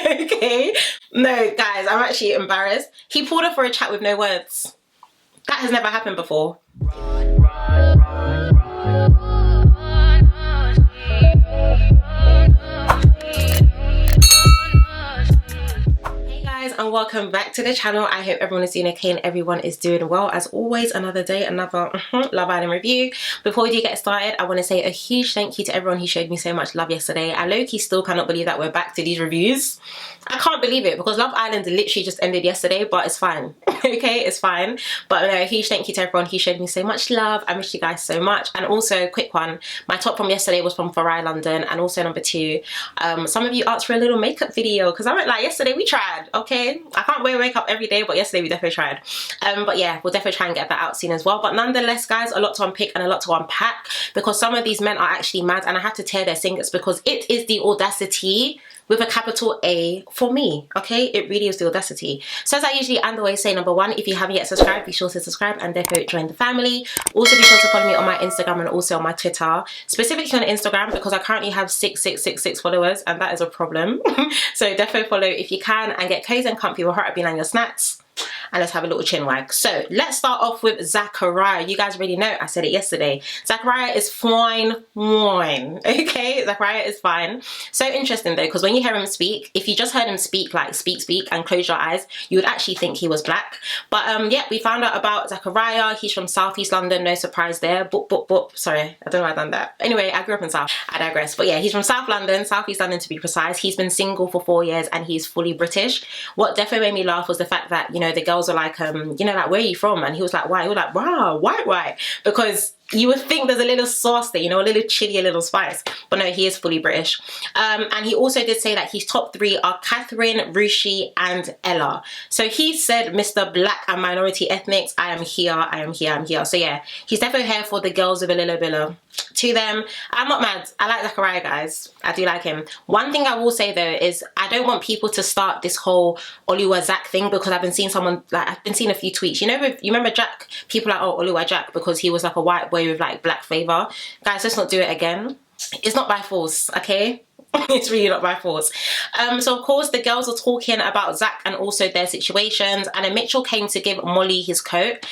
Okay? No, guys, I'm actually embarrassed. He pulled her for a chat with no words. That has never happened before. And welcome back to the channel. I hope everyone is doing okay and everyone is doing well. As always, another day, another Love Island review. Before we do get started, I want to say a huge thank you to everyone who showed me so much love yesterday. I low-key still cannot believe that we're back to these reviews. I can't believe it because Love Island literally just ended yesterday, but it's fine. Okay, it's fine. But no, a huge thank you to everyone who showed me so much love. I miss you guys so much. And also, quick one, my top from yesterday was from Zachariah London, and also number 2, some of you asked for a little makeup video because I went like, yesterday we tried, okay? I can't wear makeup every day, but yesterday we definitely tried. But yeah, we'll definitely try and get that out soon as well. But nonetheless, guys, a lot to unpick and a lot to unpack because some of these men are actually mad, and I had to tear their singlets because it is the audacity with a capital A for me, okay? It really is the audacity. So as I usually and always say, number 1, if you haven't yet subscribed, be sure to subscribe and definitely join the family. Also be sure to follow me on my Instagram and also on my Twitter, specifically on Instagram because I currently have 666 followers and that is a problem. So definitely follow if you can and get cozy and comfy with heart being on your snacks. And let's have a little chin wag. So let's start off with Zachariah. You guys already know, I said it yesterday. Zachariah is fine wine. Okay, Zachariah is fine. So interesting though, because when you hear him speak, if you just heard him speak, like speak and close your eyes, you would actually think he was black. But yeah, we found out about Zachariah. He's from Southeast London, no surprise there. Boop. Sorry, I don't know why I done that. Anyway, I grew up in South. I digress. But yeah, he's from South London, Southeast London to be precise. He's been single for 4 years and he's fully British. What definitely made me laugh was the fact that, you know, the girls are like, you know, like, where are you from? And he was like, why? He was like, wow, white. Because you would think there's a little sauce there, you know, a little chili, a little spice. But no, he is fully British. And he also did say that his top 3 are Catherine, Rishi, and Ella. So he said, Mr. Black and Minority Ethnics, I am here. So yeah, he's definitely here for the girls with a little bit of to them. I'm not mad. I like Zachariah, guys. I do like him. One thing I will say though is I don't want people to start this whole Oluwa Zach thing because I've been seeing someone, like, I've been seeing a few tweets. You know, you remember Jack? People are like, oh, Oluwa Jack because he was like a white boy with like black flavor. Guys, let's not do it again. It's not by force, okay? It's really not by force. So of course the girls are talking about Zach and also their situations, and then Mitchell came to give Molly his coat.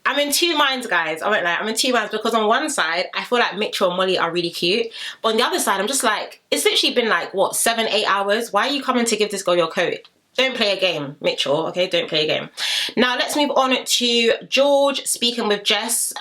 I'm in 2 minds, guys. I won't lie, I'm in 2 minds because on one side I feel like Mitchell and Molly are really cute, but on the other side I'm just like, it's literally been like what, 7-8 hours? Why are you coming to give this girl your coat? Don't play a game, Mitchell, okay? Don't play a game. Now let's move on to George speaking with Jess.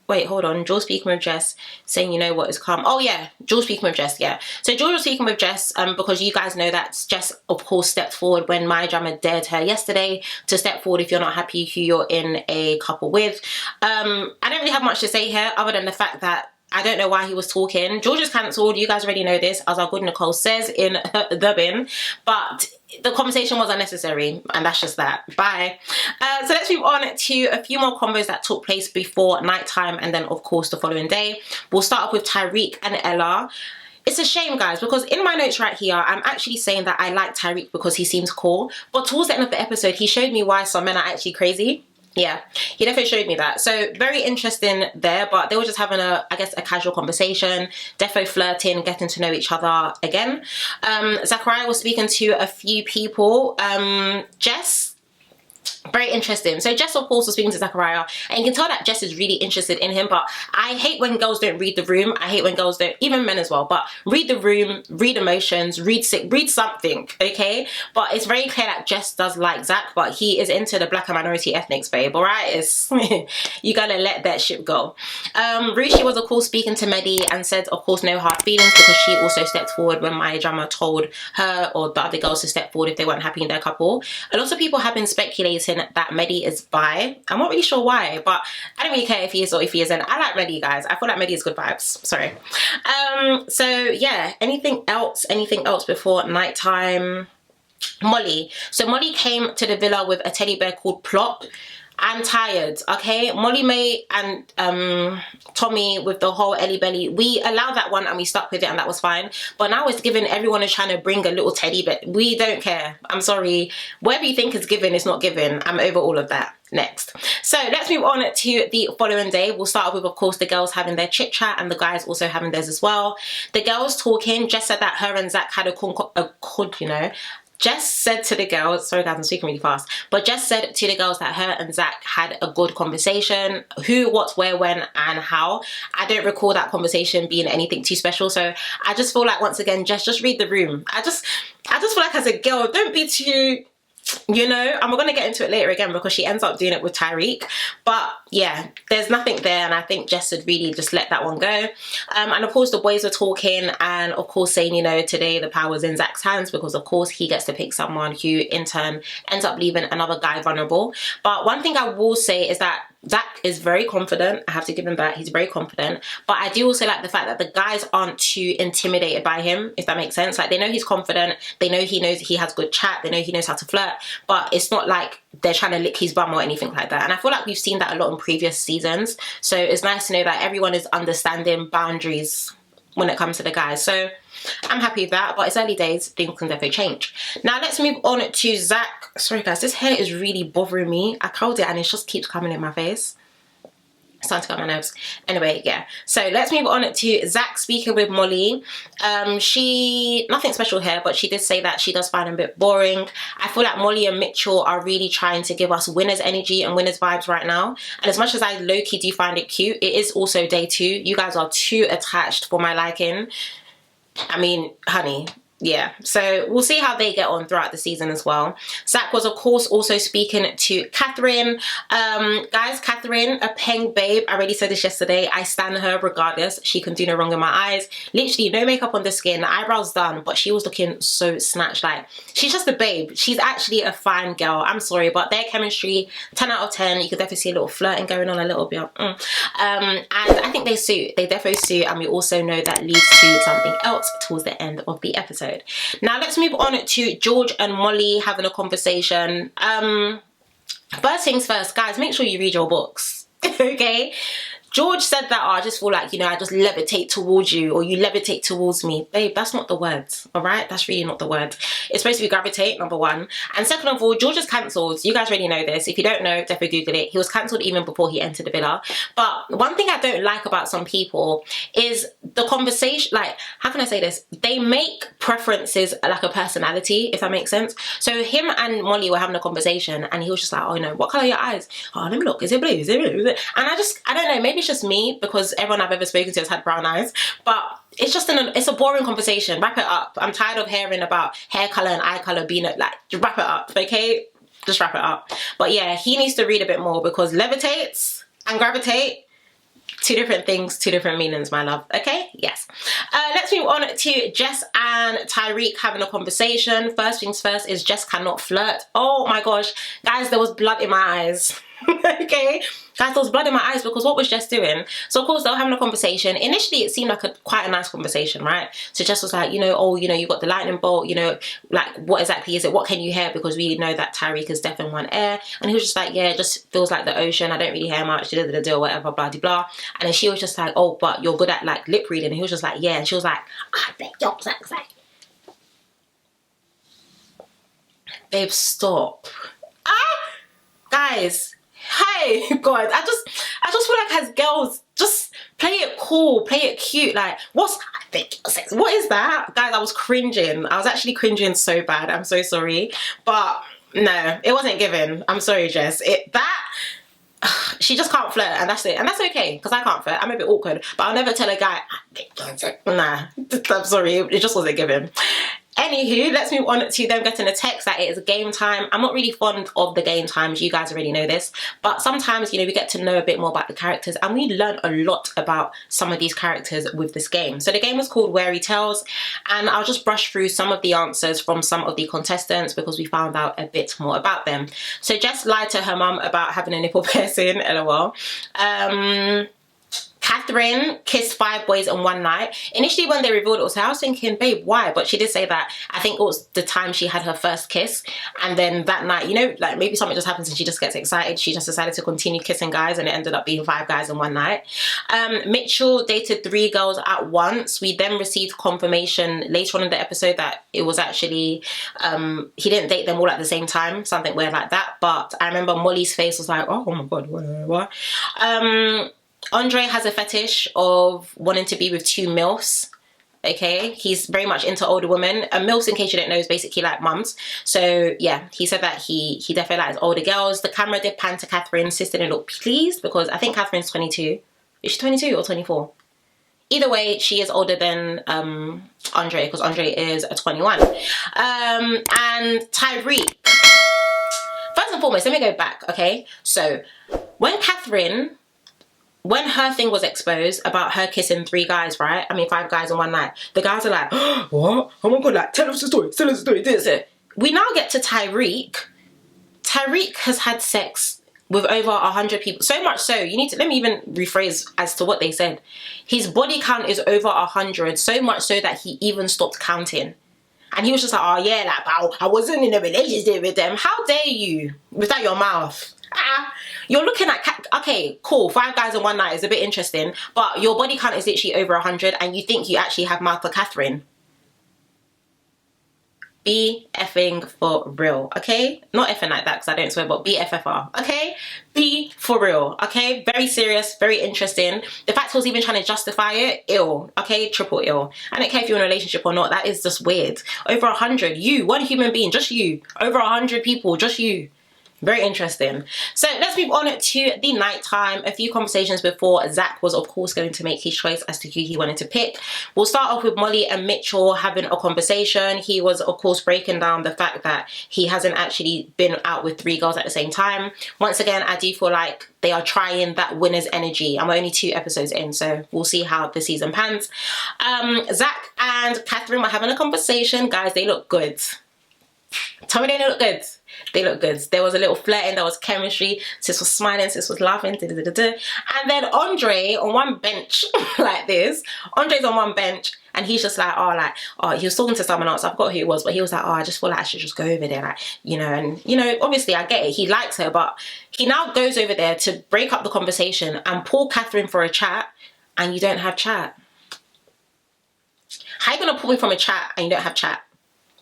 Wait, hold on. George speaking with Jess, saying, you know what is calm. Oh yeah, George speaking with Jess, yeah. So George was speaking with Jess because you guys know that Jess, of course, stepped forward when my drama dared her yesterday to step forward if you're not happy who you're in a couple with. I don't really have much to say here other than the fact that I don't know why he was talking. George is cancelled. You guys already know this, as our good Nicole says in the bin. But the conversation was unnecessary, and that's just that. Bye. So let's move on to a few more combos that took place before nighttime, and then of course the following day. We'll start off with Tyrique and Ella. It's a shame, guys, because in my notes right here, I'm actually saying that I like Tyrique because he seems cool. But towards the end of the episode, he showed me why some men are actually crazy. Yeah, he definitely showed me that. So very interesting there, but they were just having I guess a casual conversation, defo flirting, getting to know each other again. Zachariah was speaking to a few people. Jess, very interesting. So Jess, of course, was speaking to Zachariah, and you can tell that Jess is really interested in him, but I hate when girls don't read the room. I hate when girls don't, even men as well, but read the room, read emotions, read something, okay? But it's very clear that Jess does like Zach, but he is into the black and minority ethnics, babe, all right? It's you gotta let that ship go. Rishi was, of course, speaking to Mehdi and said, of course, no hard feelings because she also stepped forward when my drama told her or the other girls to step forward if they weren't happy in their couple. A lot of people have been speculating that Mehdi is bi. I'm not really sure why, but I don't really care if he is or if he isn't. I like Mehdi, guys. I feel like Mehdi is good vibes. Sorry. So yeah, anything else before nighttime? Molly. So Molly came to the villa with a teddy bear called Plop. I'm tired, okay? Molly May and Tommy with the whole Ellie Belly, we allowed that one and we stuck with it and that was fine. But now it's given, everyone is trying to bring a little teddy bear. We don't care. I'm sorry. Whatever you think is given is not given. I'm over all of that. Next. So let's move on to the following day. We'll start with, of course, the girls having their chit chat and the guys also having theirs as well. The girls talking, Jess said that her and Zach had Jess said to the girls, sorry guys, I'm speaking really fast, but Jess said to the girls that her and Zach had a good conversation. Who, what, where, when, and how. I don't recall that conversation being anything too special, so I just feel like, once again, Jess, just read the room. I just feel like, as a girl, don't be too, you know, and we're going to get into it later again because she ends up doing it with Tyrique. But yeah, there's nothing there, and I think Jess would really just let that one go. And of course the boys were talking and of course saying, you know, today the power's in Zach's hands because of course he gets to pick someone who in turn ends up leaving another guy vulnerable. But one thing I will say is that Zach is very confident. I have to give him that. He's very confident. But I do also like the fact that the guys aren't too intimidated by him, if that makes sense. Like, they know he's confident. They know he has good chat. They know he knows how to flirt. But it's not like they're trying to lick his bum or anything like that. And I feel like we've seen that a lot in previous seasons. So it's nice to know that everyone is understanding boundaries when it comes to the guys. So I'm happy with that, but it's early days, things can definitely change. Now let's move on to Zach. Sorry guys, this hair is really bothering me. I curled it and it just keeps coming in my face. It's starting to get on my nerves. Anyway, yeah. So let's move on to Zach speaking with Molly. Nothing special here, but she did say that she does find him a bit boring. I feel like Molly and Mitchell are really trying to give us winners energy and winners vibes right now. And as much as I low-key do find it cute, it is also day 2. You guys are too attached for my liking. I mean, honey, yeah. So we'll see how they get on throughout the season as well. Zach was, of course, also speaking to Catherine. Guys, Catherine, a peng babe. I already said this yesterday. I stan her regardless. She can do no wrong in my eyes. Literally, no makeup on the skin. Eyebrows done, but she was looking so snatched. Like, she's just a babe. She's actually a fine girl. I'm sorry, but their chemistry, 10 out of 10. You could definitely see a little flirting going on a little bit. And I think they suit. They definitely suit. And we also know that leads to something else towards the end of the episode. Now let's move on to George and Molly having a conversation. First things first, guys, make sure you read your books. Okay? George said that, oh, I just feel like, you know, I just levitate towards you, or you levitate towards me. Babe, that's not the word, all right? That's really not the word. It's supposed to be gravitate, number 1. And second of all, George is cancelled. You guys already know this. If you don't know, definitely Google it. He was cancelled even before he entered the villa. But one thing I don't like about some people is the conversation, like, how can I say this? They make preferences like a personality, if that makes sense. So him and Molly were having a conversation and he was just like, oh, you know, what colour are your eyes? Oh, let me look. Is it blue? Is it blue? And I don't know, maybe it's just me because everyone I've ever spoken to has had brown eyes, but it's just it's a boring conversation. Wrap it up. I'm tired of hearing about hair color and eye color being like, just wrap it up, okay? Just wrap it up. But yeah, he needs to read a bit more because levitates and gravitate, 2 different things, 2 different meanings, my love. Okay? Yes. Let's move on to Jess and Tyrique having a conversation. First things first is Jess cannot flirt. Oh my gosh. Guys, there was blood in my eyes. Okay? Guys, there was blood in my eyes because what was Jess doing? So of course they were having a conversation. Initially it seemed like quite a nice conversation, right? So Jess was like, you know, oh, you know, you got the lightning bolt, you know, like what exactly is it? What can you hear? Because we know that Tyrique is deaf in one ear. And he was just like, yeah, it just feels like the ocean. I don't really hear much, or whatever, blah, blah, blah. And then she was just like, oh, but you're good at like lip reading. And he was just like, yeah. And she was like, I bet you're sexy. Babe, stop. Guys. Hey, God, I just feel like as girls, just play it cool, play it cute. Like, what is that? Guys, I was cringing. I was actually cringing so bad. I'm so sorry. But no, it wasn't given. I'm sorry, Jess. She just can't flirt, and that's it. And that's okay, because I can't flirt. I'm a bit awkward. But I'll never tell a guy, nah, I'm sorry, it just wasn't given. Anywho, let's move on to them getting a text that it is game time. I'm not really fond of the game times, you guys already know this, but sometimes, you know, we get to know a bit more about the characters and we learn a lot about some of these characters with this game. So the game was called Wary Tales, and I'll just brush through some of the answers from some of the contestants because we found out a bit more about them. So Jess lied to her mum about having a nipple piercing, lol. Catherine kissed 5 boys in one night. Initially when they revealed it was her, I was thinking, babe, why? But she did say that I think it was the time she had her first kiss, and then that night, you know, like maybe something just happens and she just gets excited. She just decided to continue kissing guys, and it ended up being 5 guys in one night. Mitchell dated 3 girls at once. We then received confirmation later on in the episode that it was actually he didn't date them all at the same time, something weird like that. But I remember Molly's face was like, oh my god, what? Andre has a fetish of wanting to be with 2 MILFs. Okay, he's very much into older women. MILFs, in case you don't know, is basically like mums. So yeah, he said that he definitely likes older girls. The camera did pan to Catherine. Sis didn't look pleased because I think Catherine's 22. Is she 22 or 24? Either way, she is older than Andre, because Andre is a 21. And Tyrique. First and foremost, let me go back, okay? So when her thing was exposed about her kissing 3 guys, right? I mean, 5 guys in one night. The guys are like, what? Oh my god, like, tell us the story, tell us the story, this, it. We now get to Tyrique. Tyrique has had sex with over 100 people. So much so, you need to, let me even rephrase as to what they said. His body count is over 100, so much so that he even stopped counting. And he was just like, oh yeah, like, I wasn't in a relationship with them. How dare you? With that your mouth. You're looking at, okay, cool, 5 guys in one night is a bit interesting, but your body count is literally over 100 and you think you actually have mouth for Catherine. Be effing for real, okay? Not effing like that because I don't swear, but BFFR, okay? Be for real, okay? Very serious, very interesting. The fact he was even trying to justify it, ill, okay? Triple ill. I don't care if you're in a relationship or not, that is just weird. Over 100, you, one human being, just you. Over 100 people, just you. Very interesting. So let's move on to the nighttime. A few conversations before Zach was of course going to make his choice as to who he wanted to pick. We'll start off with Molly and Mitchell having a conversation. He was of course breaking down the fact that he hasn't actually been out with 3 girls at the same time. Once again, I do feel like they are trying that winner's energy. I'm only 2 episodes in, so we'll see how the season pans. Zach and Catherine were having a conversation. Guys, they look good. Tell me they look good. They look good. There was a little flirting, there was chemistry. Sis was smiling, sis was laughing. Da, da, da, da. And then Andre on one bench like this. Andre's on one bench and he's just like, he was talking to someone else. I forgot who it was, but he was like, I just feel like I should just go over there, like, you know. And you know, obviously I get it. He likes her, but he now goes over there to break up the conversation and pull Catherine for a chat, and you don't have chat. How are you gonna pull me from a chat and you don't have chat?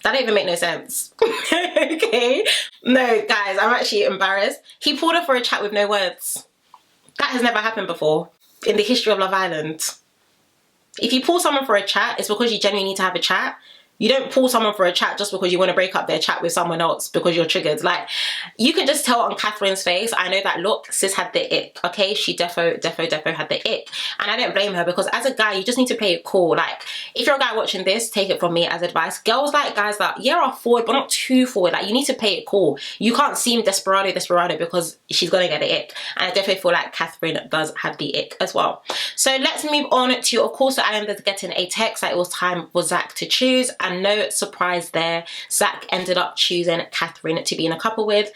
That don't even make no sense. Okay? No, guys, I'm actually embarrassed. He pulled her for a chat with no words. That has never happened before in the history of Love Island. If you pull someone for a chat, it's because you genuinely need to have a chat. You don't pull someone for a chat just because you want to break up their chat with someone else because you're triggered. Like, you can just tell on Catherine's face. I know that look, sis had the ick, okay? She defo had the ick. And I don't blame her because as a guy, you just need to play it cool. Like, if you're a guy watching this, take it from me as advice. Girls like guys that, yeah, are forward, but not too forward. Like, you need to play it cool. You can't seem desperado because she's gonna get the ick. And I definitely feel like Catherine does have the ick as well. So let's move on to, of course, the islanders getting a text that it was time for Zach to choose. And no surprise there, Zach ended up choosing Catherine to be in a couple with.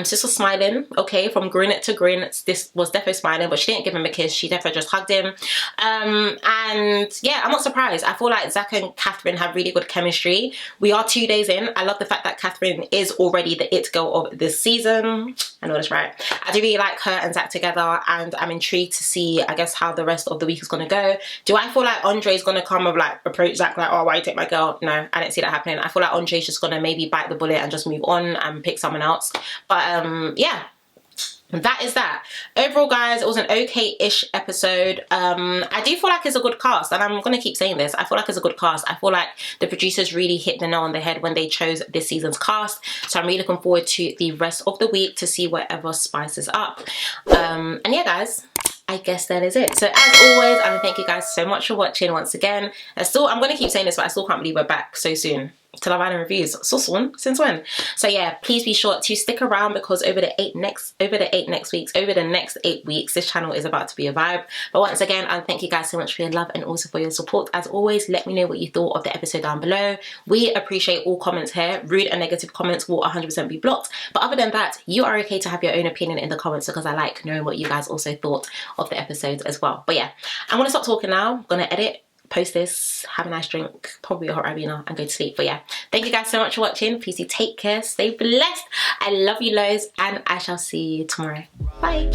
Sis was smiling, okay, from grin to grin. This was definitely smiling, but she didn't give him a kiss. She definitely just hugged him. And yeah, I'm not surprised. I feel like Zach and Catherine have really good chemistry. We are 2 days in. I love the fact that Catherine is already the it girl of this season. I know that's right. I do really like her and Zach together, and I'm intrigued to see, I guess, how the rest of the week is going to go. Do I feel like Andre's going to come and like approach Zach like, oh, why you take my girl? No, I don't see that happening. I feel like Andre's just going to maybe bite the bullet and just move on and pick someone else. But yeah, that is that. Overall, guys, it was an okay-ish episode. I do feel like it's a good cast, and I'm going to keep saying this. I feel like it's a good cast. I feel like the producers really hit the nail on the head when they chose this season's cast. So I'm really looking forward to the rest of the week to see whatever spices up. And yeah, guys, I guess that is it. So as always, I want to thank you guys so much for watching once again. I'm going to keep saying this, but I still can't believe we're back so soon. to Love Island reviews. Sus one, since when? So yeah, please be sure to stick around, because over the next 8 weeks, this channel is about to be a vibe. But once again, I thank you guys so much for your love and also for your support. As always, let me know what you thought of the episode down below. We appreciate all comments here. Rude and negative comments will 100% be blocked. But other than that, you are okay to have your own opinion in the comments, because I like knowing what you guys also thought of the episodes as well. But yeah, I'm gonna stop talking now. I'm gonna edit, post this, have a nice drink, probably a hot ribena, and go to sleep. But yeah, thank you guys so much for watching. Please do take care, stay blessed. I love you loads, and I shall see you tomorrow. Bye.